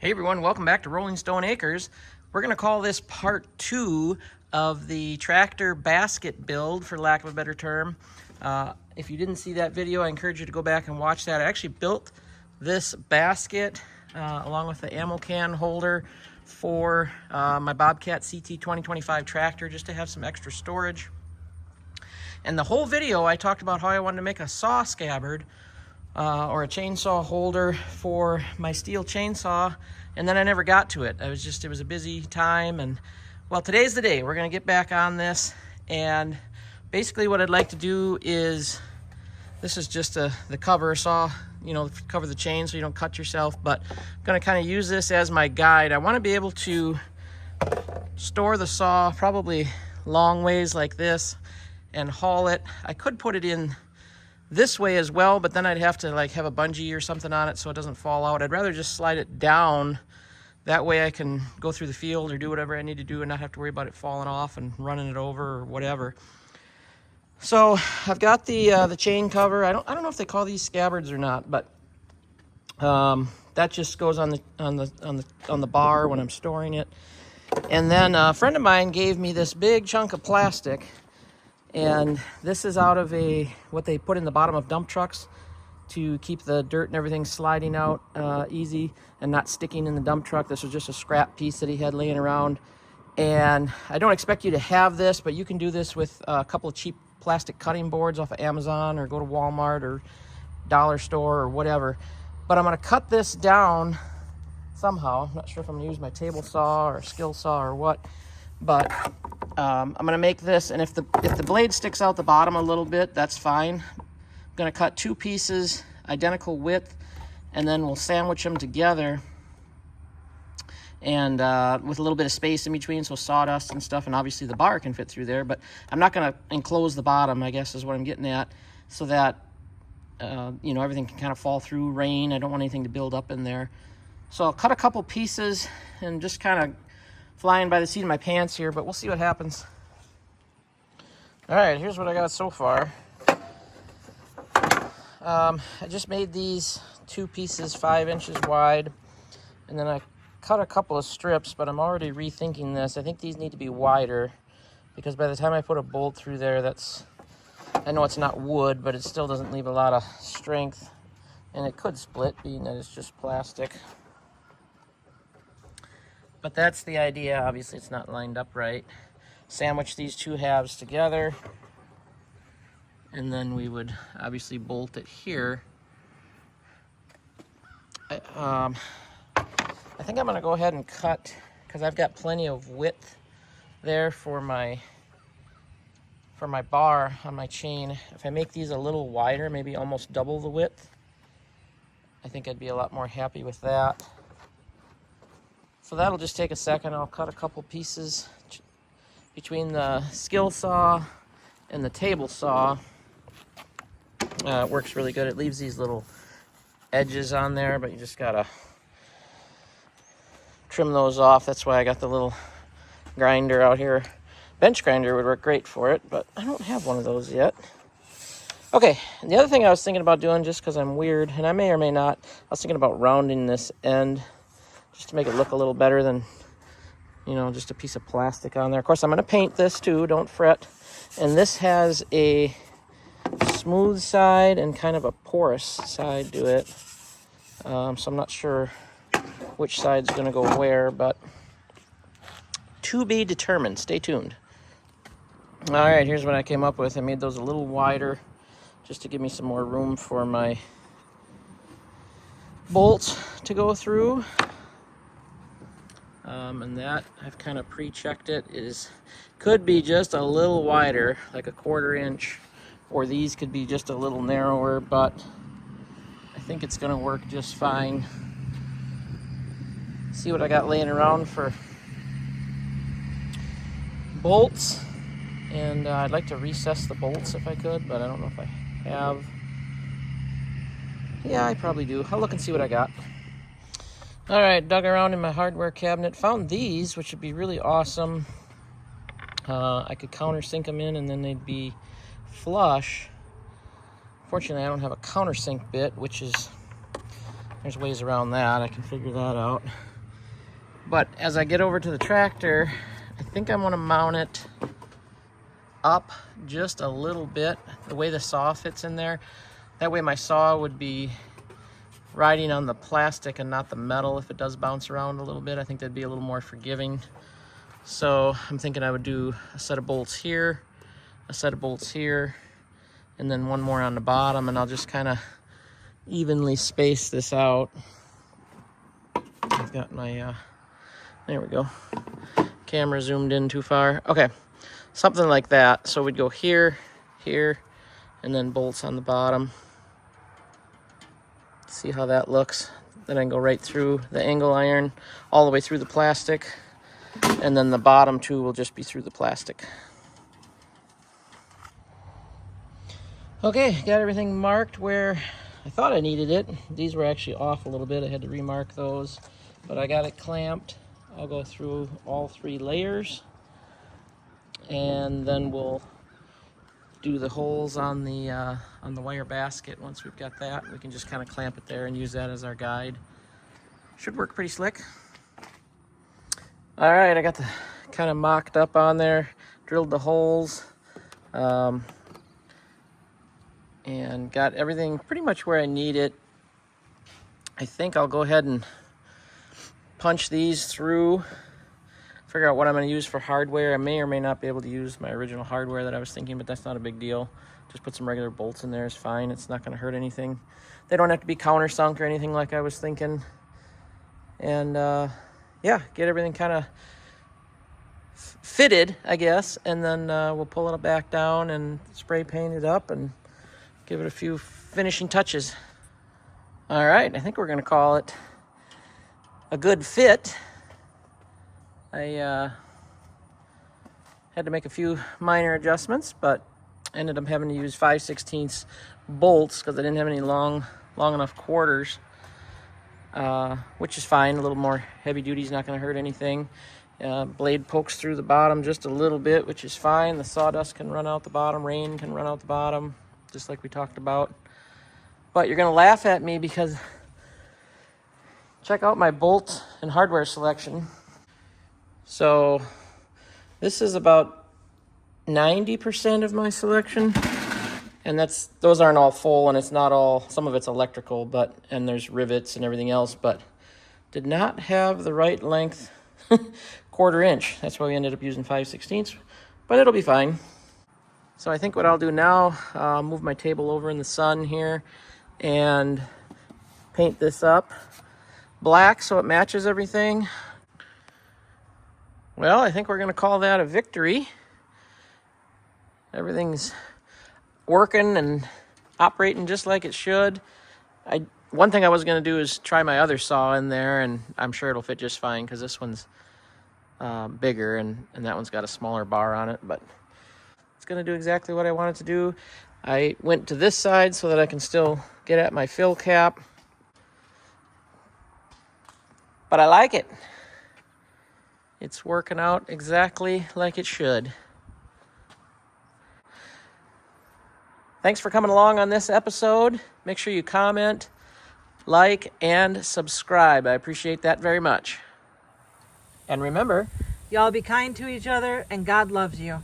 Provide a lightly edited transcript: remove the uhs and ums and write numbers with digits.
Hey everyone, welcome back to Rolling Stone Acres. We're going to call this part 2 of the tractor basket build, for lack of a better term. If you didn't see that video, I encourage you to go back and watch that. I actually built this basket along with the ammo can holder for my Bobcat CT 2025 tractor, just to have some extra storage. And the whole video I talked about how I wanted to make a saw scabbard or a chainsaw holder for my steel chainsaw, and then I never got to it. It was a busy time, and well, today's the day. We're gonna get back on this, and basically what I'd like to do is, this is just the cover saw, cover the chain so you don't cut yourself, but I'm gonna kind of use this as my guide. I wanna be able to store the saw probably long ways like this and haul it. I could put it in this way as well, but then I'd have to have a bungee or something on it so it doesn't fall out. I'd rather just slide it down. That way I can go through the field or do whatever I need to do and not have to worry about it falling off and running it over or whatever. So I've got the chain cover. I don't know if they call these scabbards or not, but that just goes on the bar when I'm storing it. And then a friend of mine gave me this big chunk of plastic. And this is out of what they put in the bottom of dump trucks to keep the dirt and everything sliding out easy and not sticking in the dump truck. This was just a scrap piece that he had laying around. And I don't expect you to have this, but you can do this with a couple of cheap plastic cutting boards off of Amazon, or go to Walmart or Dollar Store or whatever. But I'm gonna cut this down somehow. I'm not sure if I'm gonna use my table saw or skill saw or what, but I'm gonna make this, and if the blade sticks out the bottom a little bit, that's fine. I'm gonna cut two pieces, identical width, and then we'll sandwich them together, and with a little bit of space in between, so sawdust and stuff, and obviously the bar can fit through there, but I'm not gonna enclose the bottom, I guess is what I'm getting at, so that everything can kind of fall through rain. I don't want anything to build up in there. So I'll cut a couple pieces and just kind of flying by the seat of my pants here, but we'll see what happens. All right, here's what I got so far. I just made these two pieces 5 inches wide, and then I cut a couple of strips, but I'm already rethinking this. I think these need to be wider, because by the time I put a bolt through there, I know it's not wood, but it still doesn't leave a lot of strength, and it could split, being that it's just plastic. But that's the idea. Obviously, it's not lined up right. Sandwich these two halves together, and then we would obviously bolt it here. I think I'm going to go ahead and cut, because I've got plenty of width there for my bar on my chain. If I make these a little wider, maybe almost double the width, I think I'd be a lot more happy with that. So that'll just take a second. I'll cut a couple pieces between the skill saw and the table saw. It works really good. It leaves these little edges on there, but you just gotta trim those off. That's why I got the little grinder out here. Bench grinder would work great for it, but I don't have one of those yet. Okay, and the other thing I was thinking about doing, just because I'm weird, and I may or may not, I was thinking about rounding this end, just to make it look a little better than, just a piece of plastic on there. Of course, I'm going to paint this too, don't fret. And this has a smooth side and kind of a porous side to it. So I'm not sure which side's going to go where, but to be determined. Stay tuned. All right, here's what I came up with. I made those a little wider just to give me some more room for my bolts to go through. And that, I've kind of pre-checked it, could be just a little wider, like a 1/4 inch, or these could be just a little narrower, but I think it's going to work just fine. See what I got laying around for bolts, and I'd like to recess the bolts if I could, but I don't know if I have. Yeah, I probably do. I'll look and see what I got. All right, dug around in my hardware cabinet, found these, which would be really awesome. I could countersink them in, and then they'd be flush. Fortunately, I don't have a countersink bit, which is, there's ways around that. I can figure that out. But as I get over to the tractor, I think I'm gonna mount it up just a little bit, the way the saw fits in there. That way my saw would be riding on the plastic and not the metal if it does bounce around a little bit. I think that'd be a little more forgiving. So I'm thinking I would do a set of bolts here, a set of bolts here, and then one more on the bottom, and I'll just kind of evenly space this out. I've got my, there we go. Camera zoomed in too far. Okay, something like that. So we'd go here, here, and then bolts on the bottom. See how that looks. Then I can go right through the angle iron, all the way through the plastic, and then the bottom two will just be through the plastic. Okay, got everything marked where I thought I needed it. These were actually off a little bit. I had to remark those, but I got it clamped. I'll go through all 3 layers, and then we'll do the holes on the wire basket. Once we've got that, we can just kind of clamp it there and use that as our guide. Should work pretty slick. All right, I got the kind of mocked up on there, drilled the holes, and got everything pretty much where I need it. I think I'll go ahead and punch these through, figure out what I'm going to use for hardware. I may or may not be able to use my original hardware that I was thinking, but that's not a big deal. Just put some regular bolts in there is fine. It's not going to hurt anything. They don't have to be countersunk or anything like I was thinking. And yeah, get everything kind of fitted, I guess, and then we'll pull it back down and spray paint it up and give it a few finishing touches. All right, I think we're going to call it a good fit. I had to make a few minor adjustments, but ended up having to use 5/16 bolts because I didn't have any long enough quarters, which is fine. A little more heavy duty is not going to hurt anything. Blade pokes through the bottom just a little bit, which is fine. The sawdust can run out the bottom, rain can run out the bottom, just like we talked about. But you're going to laugh at me because check out my bolt and hardware selection. So this is about 90% of my selection, and those aren't all full, and it's not all, some of it's electrical, and there's rivets and everything else, but did not have the right length 1/4 inch. That's why we ended up using 5/16, but it'll be fine. So I think what I'll do now, move my table over in the sun here and paint this up black so it matches everything. Well, I think we're going to call that a victory. Everything's working and operating just like it should. One thing I was going to do is try my other saw in there, and I'm sure it'll fit just fine because this one's bigger and that one's got a smaller bar on it, but it's going to do exactly what I want it to do. I went to this side so that I can still get at my fill cap, but I like it. It's working out exactly like it should. Thanks for coming along on this episode. Make sure you comment, like, and subscribe. I appreciate that very much. And remember, y'all be kind to each other, and God loves you.